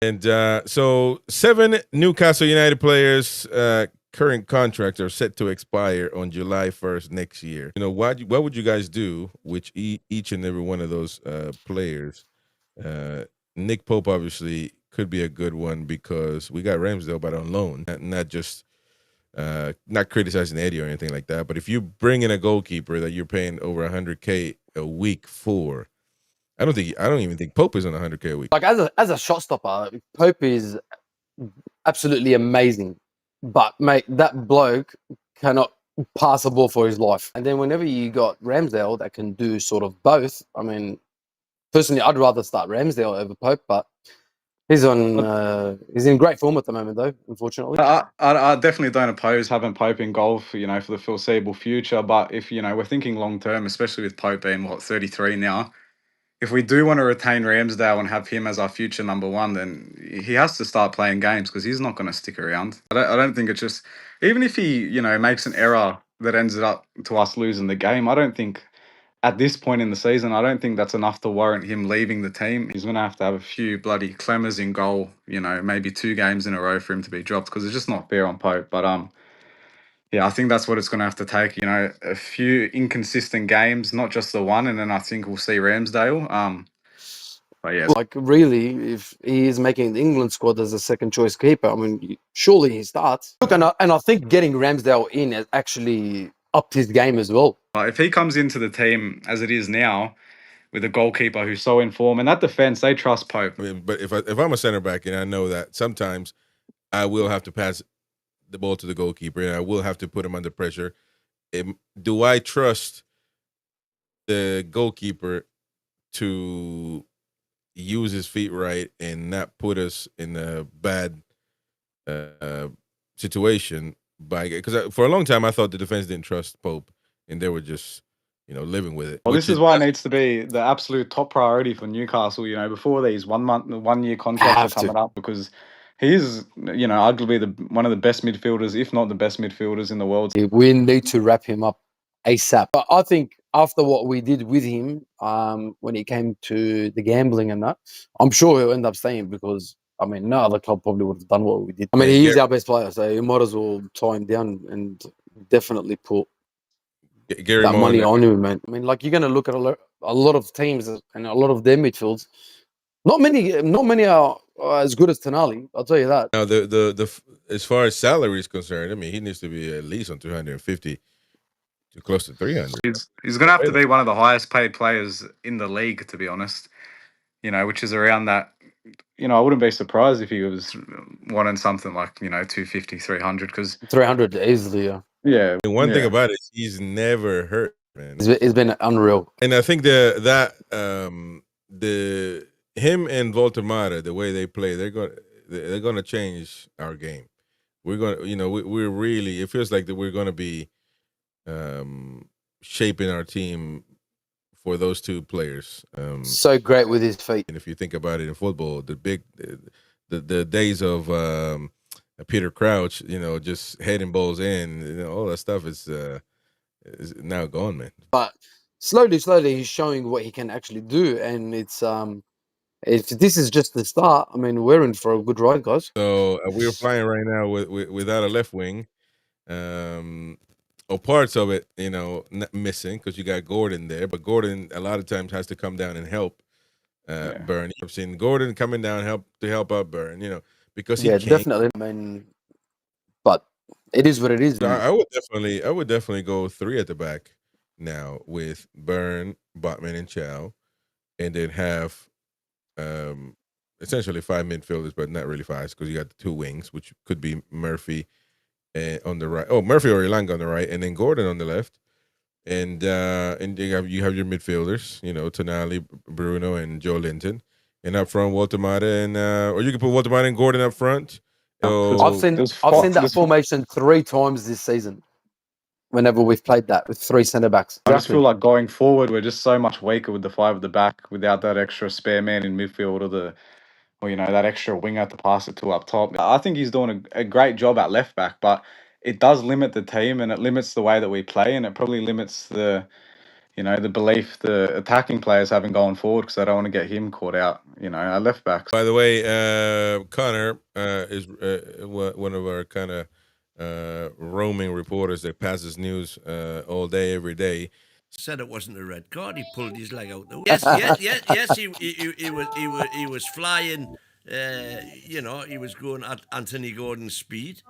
And so 7 Newcastle United players current contracts are set to expire on July 1st next year. What would you guys do with each and every one of those players? Nick Pope obviously could be a good one because we got Ramsdale, but on loan, not just not criticizing Eddie or anything like that. But if you bring in a goalkeeper that you're paying over 100K a week for, I don't even think Pope is on 100K a week. Like as a shot stopper, Pope is absolutely amazing, but mate, that bloke cannot pass a ball for his life. And then whenever you got Ramsdale that can do sort of both, I mean, personally, I'd rather start Ramsdale over Pope, but he's in great form at the moment, though. Unfortunately, I definitely don't oppose having Pope in goal for for the foreseeable future. But if we're thinking long term, especially with Pope being 33 now, if we do want to retain Ramsdale and have him as our future number one, then he has to start playing games because he's not going to stick around. I don't think it's just, even if he makes an error that ends up to us losing the game, I don't think at this point in the season, I don't think that's enough to warrant him leaving the team. He's going to have a few bloody Clemmers in goal, maybe 2 games in a row for him to be dropped because it's just not fair on Pope. But yeah, I think that's what it's going to have to take. A few inconsistent games, not just the one, and then I think we'll see Ramsdale. But yeah, like really, if he is making the England squad as a second choice keeper, I mean, surely he starts. Look, and I think getting Ramsdale in has actually upped his game as well. If he comes into the team as it is now, with a goalkeeper who's so in form, and that defense, they trust Pope. I mean, but if I'm a center back and I know that sometimes I will have to pass the ball to the goalkeeper and I will have to put him under pressure, do I trust the goalkeeper to use his feet right and not put us in a bad situation? Because for a long time I thought the defense didn't trust Pope and they were just living with it. Well, this is why it needs to be the absolute top priority for Newcastle. Before these 1 year contracts are coming up, because he is arguably one of the best midfielders, if not the best midfielders in the world. We need to wrap him up ASAP. But I think after what we did with him, when it came to the gambling and that, I'm sure he'll end up staying because, I mean, no other club probably would have done what we did. I mean, he is our best player, so you might as well tie him down and definitely put that money on him, man. I mean, like, you're going to look at a lot of teams and a lot of their midfields. Not many are as good as Toon Army, I'll tell you that. Now, the as far as salary is concerned, I mean, he needs to be at least on 250 to close to 300. He's going to have to be one of the highest paid players in the league, to be honest. Which is around that. I wouldn't be surprised if he was wanting something like 250, 300, because 300 easily, yeah. Yeah. And one thing about it, he's never hurt, man. It's been unreal. And I think him and Voltemata, the way they play, they're going to change our game. We're going to, we're really, it feels like that we're going to be shaping our team for those 2 players. So great with his feet. And if you think about it in football, the days of Peter Crouch, just heading balls in, all that stuff is now gone, man. But slowly, he's showing what he can actually do, and it's if this is just the start, I mean, we're in for a good ride, guys. So we're flying right now without a left wing, or parts of it, missing because you got Gordon there. But Gordon a lot of times has to come down and help Burn. I've seen Gordon coming down to help out Burn, because he can't. Definitely. I mean, but it is what it is. I would definitely go 3 at the back now with Burn, Botman, and Chow, and then have essentially 5 midfielders, but not really 5 because you got the 2 wings, which could be Murphy on the right. Oh, Murphy or Elanga on the right, and then Gordon on the left, and you have your midfielders, Tonali, Bruno, and Joe Linton, and up front Voltemata and or you can put Voltemata and Gordon up front. So I've seen that formation 3 times this season. Whenever we've played that with 3 centre backs, I just feel like going forward, we're just so much weaker with the 5 at the back without that extra spare man in midfield or that extra winger to pass it to up top. I think he's doing a great job at left back, but it does limit the team and it limits the way that we play, and it probably limits the you know, the belief the attacking players having going forward, because I don't want to get him caught out, you know, our left backs. By the way, Connor is one of our kind of roaming reporters that passes news all day, every day. Said it wasn't a red card. He pulled his leg out. Yes. He was flying. You know, he was going at Anthony Gordon's speed.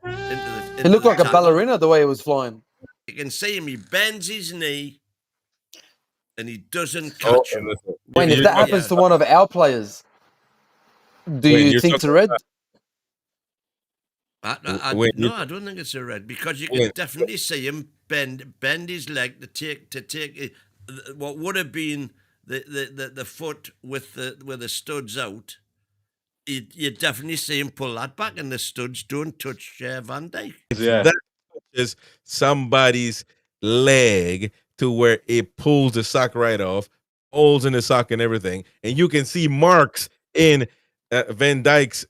He looked like a ballerina the way he was flying. You can see him. He bends his knee, and he doesn't catch him. Wayne, if that happens to one of our players, do you think it's a red? No, I don't think it's a red, because you can definitely see him bend his leg to take what would have been the foot with the studs out. You definitely see him pull that back, and the studs don't touch Van Dijk. Yeah, that touches somebody's leg to where it pulls the sock right off, holes in the sock and everything, and you can see marks in Van Dijk's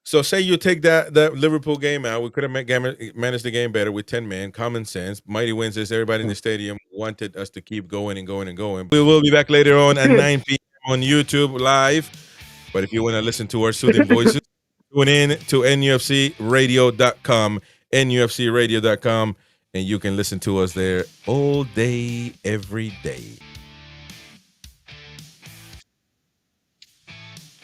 So say you take that Liverpool game out, we could have managed the game better with 10 men, common sense. Mighty wins this. Everybody in the stadium wanted us to keep going and going and going. We will be back later on at 9 p.m. on YouTube live. But if you want to listen to our soothing voices, tune in to NUFCradio.com, NUFCradio.com, and you can listen to us there all day, every day.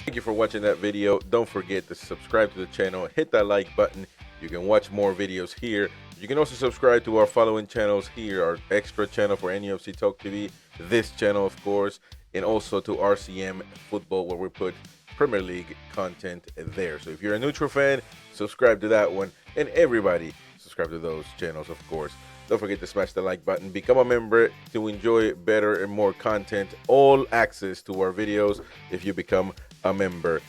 Thank you for watching that video. Don't forget to subscribe to the channel, hit that like button. You can watch more videos here. You can also subscribe to our following channels here, our extra channel for NUFC Talk TV, this channel of course, and also to RCM Football, where we put Premier League content there. So if you're a neutral fan, subscribe to that one, and everybody subscribe to those channels of course. Don't forget to smash the like button, become a member to enjoy better and more content, all access to our videos if you become a member.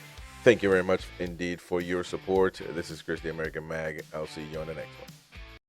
Thank you very much indeed for your support. This is Chris the American Mag. I'll see you on the next one.